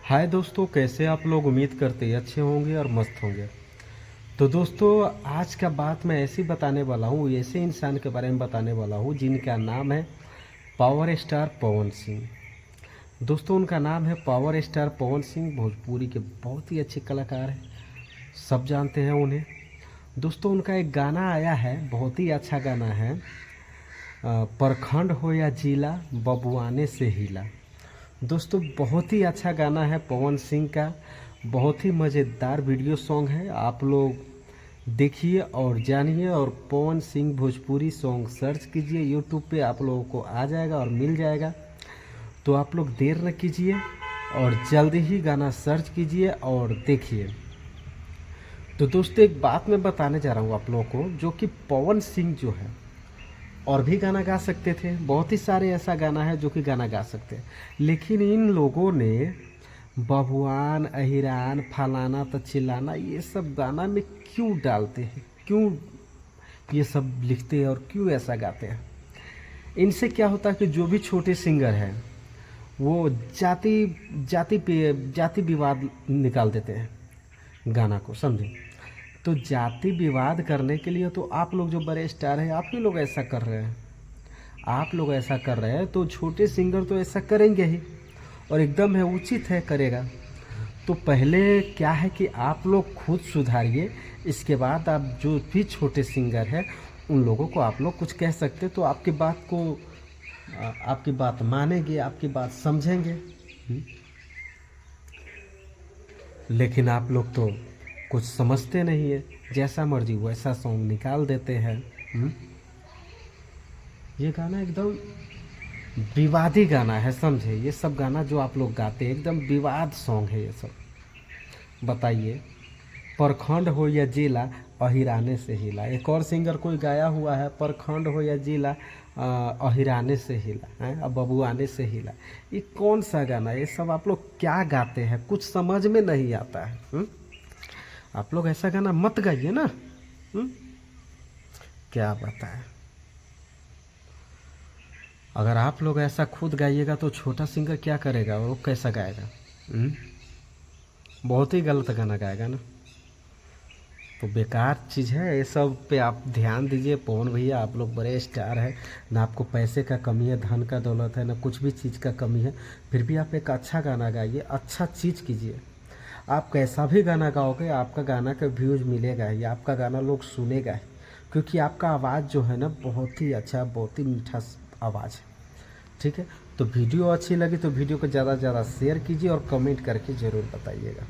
हाय दोस्तों, कैसे आप लोग? उम्मीद करते हैं अच्छे होंगे और मस्त होंगे। तो दोस्तों, आज का बात मैं ऐसी बताने वाला हूँ, ऐसे इंसान के बारे में बताने वाला हूँ जिनका नाम है पावर स्टार पवन सिंह। दोस्तों, उनका नाम है पावर स्टार पवन सिंह। भोजपुरी के बहुत ही अच्छे कलाकार हैं, सब जानते हैं उन्हें। दोस्तों, उनका एक गाना आया है, बहुत ही अच्छा गाना है। प्रखंड हो या जिला, बबुआने से हिला। दोस्तों, बहुत ही अच्छा गाना है पवन सिंह का। बहुत ही मज़ेदार वीडियो सॉन्ग है। आप लोग देखिए और जानिए। और पवन सिंह भोजपुरी सॉन्ग सर्च कीजिए यूट्यूब पे, आप लोगों को आ जाएगा और मिल जाएगा। तो आप लोग देर न कीजिए और जल्दी ही गाना सर्च कीजिए और देखिए। तो दोस्तों, एक बात मैं बताने जा रहा हूँ आप लोगों को, जो कि पवन सिंह जो है और भी गाना गा सकते थे। बहुत ही सारे ऐसा गाना है जो कि गाना गा सकते हैं, लेकिन इन लोगों ने बबुआन, अहिरान, फलाना तो चिल्लाना, ये सब गाना में क्यों डालते हैं? क्यों ये सब लिखते हैं और क्यों ऐसा गाते हैं? इनसे क्या होता है कि जो भी छोटे सिंगर हैं वो जाति जाति पे जाति विवाद निकाल देते हैं गाना को, समझे? तो जाति विवाद करने के लिए तो आप लोग जो बड़े स्टार हैं, आप ही लोग ऐसा कर रहे हैं। आप लोग ऐसा कर रहे हैं तो छोटे सिंगर तो ऐसा करेंगे ही, और एकदम है, उचित है, करेगा। तो पहले क्या है कि आप लोग खुद सुधारिए, इसके बाद आप जो भी छोटे सिंगर हैं उन लोगों को आप लोग कुछ कह सकते, तो आपकी बात को आपकी बात मानेंगे, आपकी बात समझेंगे। हम्म? लेकिन आप लोग तो कुछ समझते नहीं है, जैसा मर्जी वैसा सॉन्ग निकाल देते हैं। ये गाना एकदम विवादी गाना है, समझे? ये सब गाना जो आप लोग गाते हैं एकदम विवाद सॉन्ग है ये सब। बताइए, प्रखंड हो या जिला, अहिराने से हिला। एक और सिंगर कोई गाया हुआ है, प्रखंड हो या जिला, अहिराने से हिला है, अब बबुआने से हिला। ये कौन सा गाना है? ये सब आप लोग क्या गाते हैं? कुछ समझ में नहीं आता है। आप लोग ऐसा गाना मत गाइए ना। हुँ? क्या बताएं। अगर आप लोग ऐसा खुद गाइएगा तो छोटा सिंगर क्या करेगा? वो कैसा गाएगा? हुँ? बहुत ही गलत गाना गाएगा ना। तो बेकार चीज़ है ये सब पे आप ध्यान दीजिए। पवन भैया, आप लोग बड़े स्टार हैं, ना आपको पैसे का कमी है, धन का दौलत है, ना कुछ भी चीज़ का कमी है, फिर भी आप एक अच्छा गाना गाइए, अच्छा चीज़ कीजिए। आप कैसा भी गाना गाओगे, आपका गाना का व्यूज़ मिलेगा ही, आपका गाना लोग सुनेगा ही, क्योंकि आपका आवाज़ जो है ना बहुत ही अच्छा, बहुत ही मीठा आवाज़ है। ठीक है, तो वीडियो अच्छी लगी तो वीडियो को ज़्यादा से ज़्यादा शेयर कीजिए और कमेंट करके ज़रूर बताइएगा।